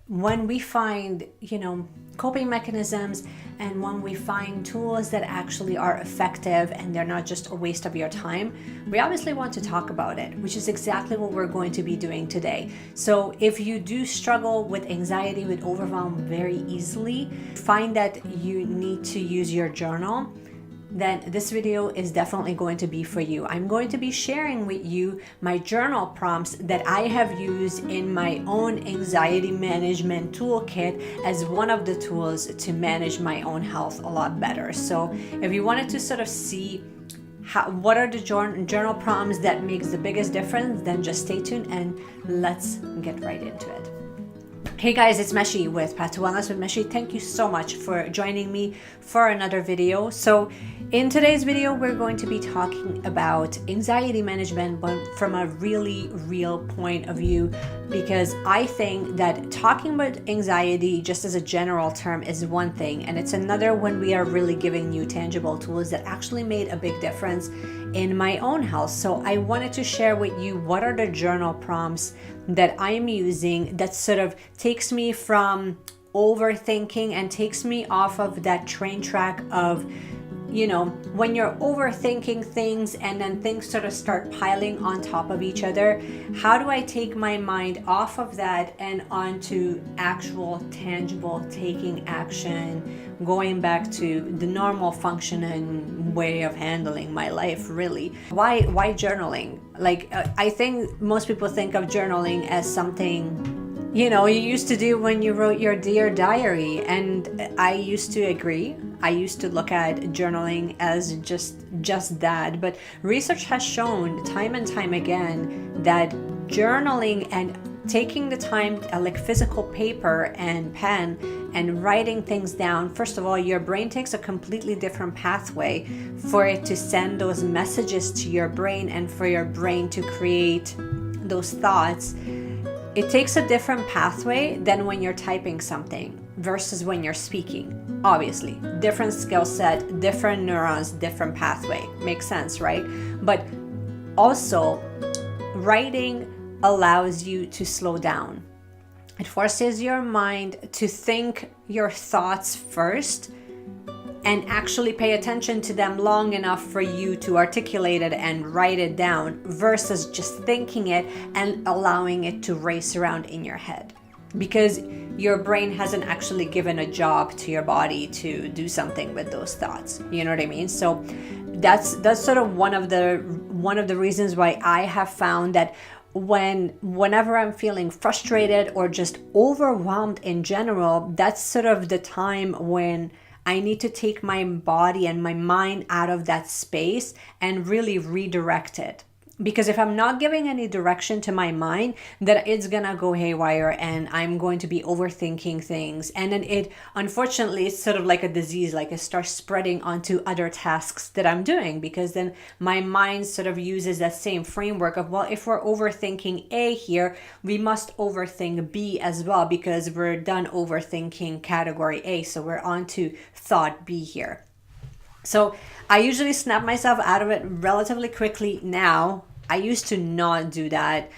when we find, coping mechanisms, and when we find tools that actually are effective and they're not just a waste of your time, we obviously want to talk about it, which is exactly what we're going to be doing today. So if you do struggle with anxiety, with overwhelm very easily, find that you need to use your journal, then this video is definitely going to be for you. I'm going to be sharing with you my journal prompts that I have used in my own anxiety management toolkit as one of the tools to manage my own health a lot better. So if you wanted to sort of see what are the journal prompts that makes the biggest difference, then just stay tuned and let's get right into it. Hey guys, it's Meshi with Path to Wellness with Meshi. Thank you so much for joining me for another video. So in today's video, we're going to be talking about anxiety management, but from a really real point of view, because I think that talking about anxiety just as a general term is one thing, and it's another when we are really giving you tangible tools that actually made a big difference in my own health. So I wanted to share with you what are the journal prompts that I'm using that sort of takes me from overthinking and takes me off of that train track of, when you're overthinking things and then things sort of start piling on top of each other, how do I take my mind off of that and onto actual tangible taking action, going back to the normal functioning way of handling my life, really? Why journaling? I think most people think of journaling as something you used to do when you wrote your Dear Diary, and I used to agree. I used to look at journaling as just that, but research has shown time and time again that journaling and taking the time, like physical paper and pen, and writing things down, first of all, your brain takes a completely different pathway for it to send those messages to your brain and for your brain to create those thoughts. It takes a different pathway than when you're typing something versus when you're speaking. Obviously, different skill set, different neurons, different pathway. Makes sense, right? But also, writing allows you to slow down. It forces your mind to think your thoughts first and actually pay attention to them long enough for you to articulate it and write it down versus just thinking it and allowing it to race around in your head, because your brain hasn't actually given a job to your body to do something with those thoughts. You know what I mean? So that's sort of one of the reasons why I have found that whenever I'm feeling frustrated or just overwhelmed in general, that's sort of the time when I need to take my body and my mind out of that space and really redirect it. Because if I'm not giving any direction to my mind, then it's gonna go haywire and I'm going to be overthinking things. And then unfortunately, it's sort of like a disease, like it starts spreading onto other tasks that I'm doing, because then my mind sort of uses that same framework of, well, if we're overthinking A here, we must overthink B as well, because we're done overthinking category A. So we're on to thought B here. So I usually snap myself out of it relatively quickly now. I used to not do that,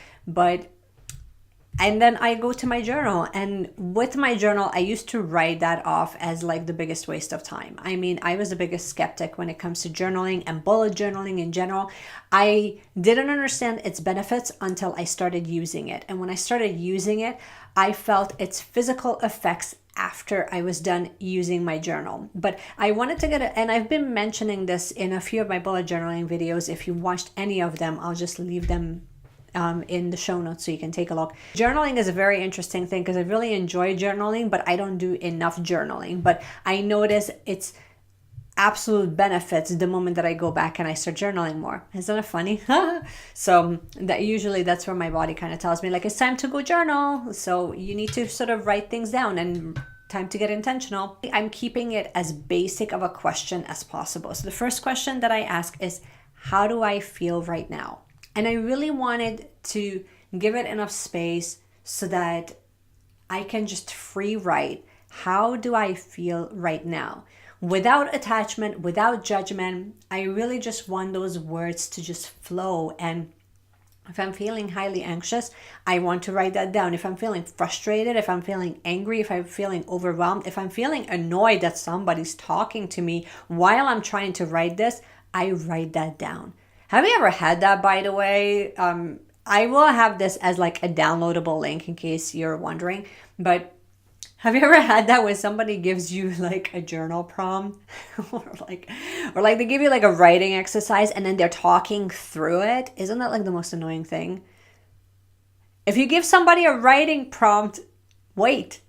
and then I go to my journal, and with my journal, I used to write that off as like the biggest waste of time. I mean, I was the biggest skeptic when it comes to journaling and bullet journaling in general. I didn't understand its benefits until I started using it. And when I started using it, I felt its physical effects after I was done using my journal. But I wanted to and I've been mentioning this in a few of my bullet journaling videos. If you watched any of them, I'll just leave them in the show notes so you can take a look. Journaling is a very interesting thing because I really enjoy journaling, but I don't do enough journaling. But I notice its absolute benefits the moment that I go back and I start journaling more. Isn't that funny? So that's where my body kind of tells me, like, it's time to go journal. So you need to sort of write things down and time to get intentional. I'm keeping it as basic of a question as possible. So the first question that I ask is, how do I feel right now? And I really wanted to give it enough space so that I can just free write, how do I feel right now? Without attachment, without judgment. I really just want those words to just flow and If I'm feeling highly anxious, I want to write that down. If I'm feeling frustrated, if I'm feeling angry, if I'm feeling overwhelmed, if I'm feeling annoyed that somebody's talking to me while I'm trying to write this, I write that down. Have you ever had that, by the way? I will have this as like a downloadable link in case you're wondering. But have you ever had that when somebody gives you like a journal prompt or like they give you like a writing exercise and then they're talking through it? Isn't that like the most annoying thing? If you give somebody a writing prompt, wait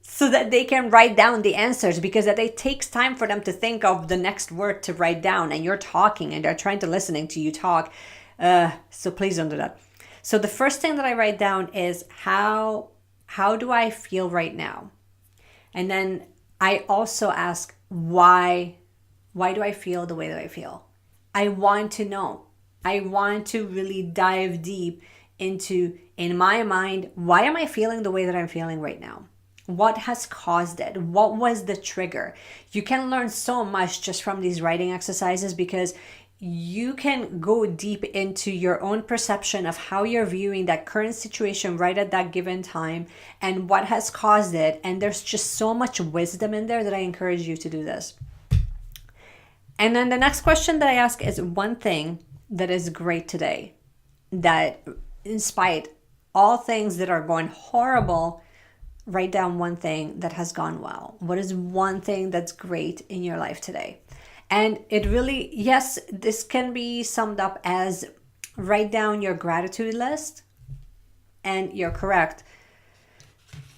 so that they can write down the answers, because that it takes time for them to think of the next word to write down, and you're talking and they're trying to listening to you talk. So please don't do that. So the first thing that I write down is how do I feel right now? And then I also ask why do I feel the way that I feel? I want to know. I want to really dive deep into, in my mind, why am I feeling the way that I'm feeling right now? What has caused it? What was the trigger? You can learn so much just from these writing exercises, because you can go deep into your own perception of how you're viewing that current situation right at that given time and what has caused it. And there's just so much wisdom in there that I encourage you to do this. And then the next question that I ask is one thing that is great today, that in spite all things that are going horrible, write down one thing that has gone well. What is one thing that's great in your life today? And it really, yes, this can be summed up as write down your gratitude list. And you're correct.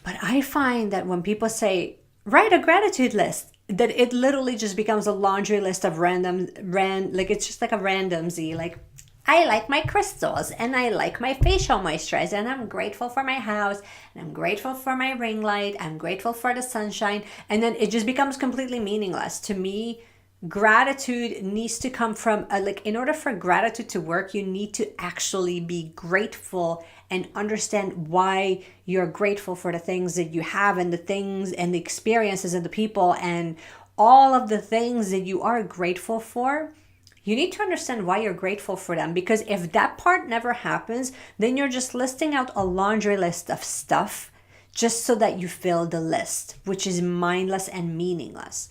But I find that when people say, write a gratitude list, that it literally just becomes a laundry list of like it's just like a randomzy. Like, I like my crystals and I like my facial moisturizer and I'm grateful for my house and I'm grateful for my ring light. I'm grateful for the sunshine. And then it just becomes completely meaningless. To me, gratitude needs to come from in order for gratitude to work, you need to actually be grateful and understand why you're grateful for the things that you have and the things and the experiences and the people and all of the things that you are grateful for. You need to understand why you're grateful for them, because if that part never happens, then you're just listing out a laundry list of stuff just so that you fill the list, which is mindless and meaningless.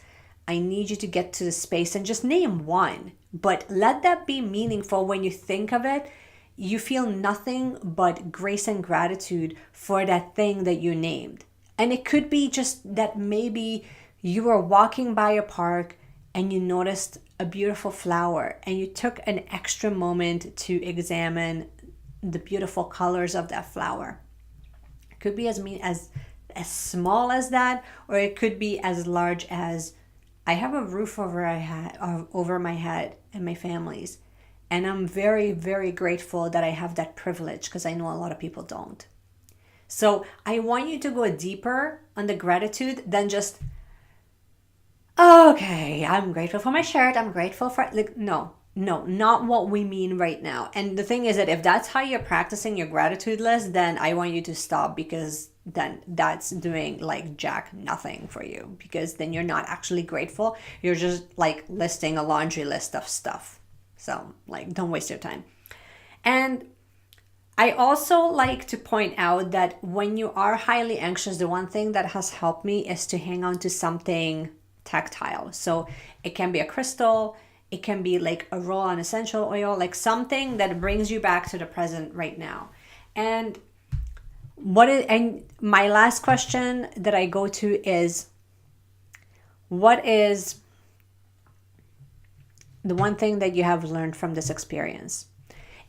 I need you to get to the space and just name one, but let that be meaningful. When you think of it, you feel nothing but grace and gratitude for that thing that you named. And it could be just that maybe you were walking by a park and you noticed a beautiful flower and you took an extra moment to examine the beautiful colors of that flower. It could be as small as that, or it could be as large as, I have a roof over my head and my family's. And I'm very, very grateful that I have that privilege, because I know a lot of people don't. So I want you to go deeper on the gratitude than just, okay, I'm grateful for my shirt. I'm grateful for, no, not what we mean right now. And the thing is that if that's how you're practicing your gratitude list, then I want you to stop, because then that's doing like jack nothing for you, because then you're not actually grateful. You're just like listing a laundry list of stuff. So like, don't waste your time. And I also like to point out that when you are highly anxious, the one thing that has helped me is to hang on to something tactile. So it can be a crystal, it can be like a roll-on essential oil, like something that brings you back to the present right now. And my last question that I go to is, what is the one thing that you have learned from this experience?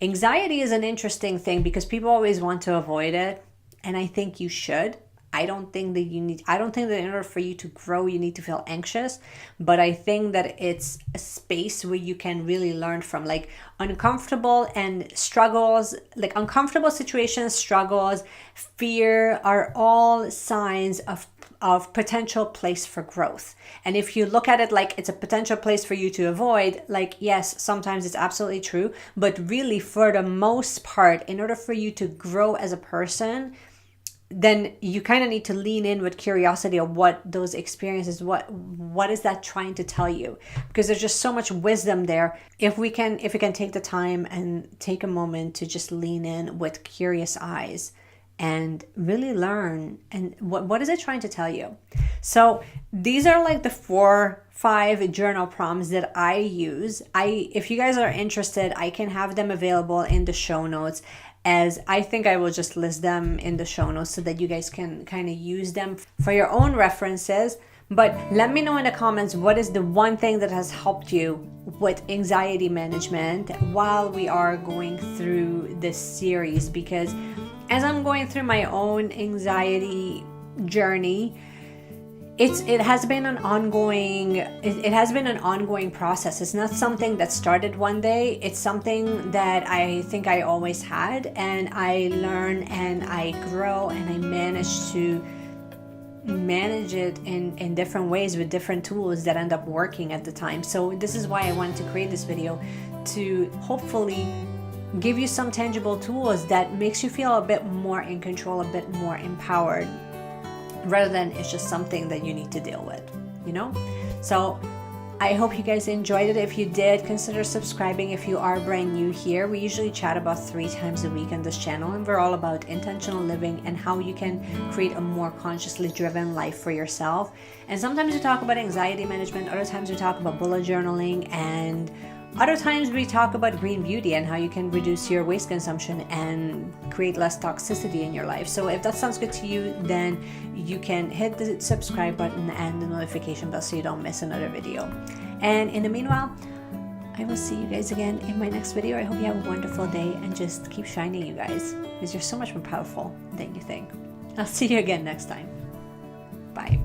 Anxiety is an interesting thing because people always want to avoid it, and I think you should. I don't think that in order for you to grow, you need to feel anxious, but I think that it's a space where you can really learn from, like, uncomfortable and struggles, like uncomfortable situations, struggles, fear are all signs of potential place for growth. And if you look at it like it's a potential place for you to avoid, like, yes, sometimes it's absolutely true, but really for the most part, in order for you to grow as a person, then you kind of need to lean in with curiosity of what those experiences, what is that trying to tell you? Because there's just so much wisdom there. If we can take the time and take a moment to just lean in with curious eyes and really learn, and what is it trying to tell you? So these are like the 4-5 journal prompts that I use. If you guys are interested, I can have them available in the show notes, as I think I will just list them in the show notes so that you guys can kind of use them for your own references. But let me know in the comments, what is the one thing that has helped you with anxiety management while we are going through this series? Because as I'm going through my own anxiety journey, it has been an ongoing process. It's not something that started one day. It's something that I think I always had, and I learn and I grow and I manage to manage it in different ways with different tools that end up working at the time. So this is why I wanted to create this video, to hopefully give you some tangible tools that makes you feel a bit more in control, a bit more empowered, rather than it's just something that you need to deal with, you know? So I hope you guys enjoyed it. If you did, consider subscribing if you are brand new here. We usually chat about 3 times a week on this channel, and we're all about intentional living and how you can create a more consciously driven life for yourself. And sometimes we talk about anxiety management, other times we talk about bullet journaling, and other times we talk about green beauty and how you can reduce your waste consumption and create less toxicity in your life. So if that sounds good to you, then you can hit the subscribe button and the notification bell so you don't miss another video. And in the meanwhile, I will see you guys again in my next video. I hope you have a wonderful day, and just keep shining, you guys, because you're so much more powerful than you think. I'll see you again next time. Bye.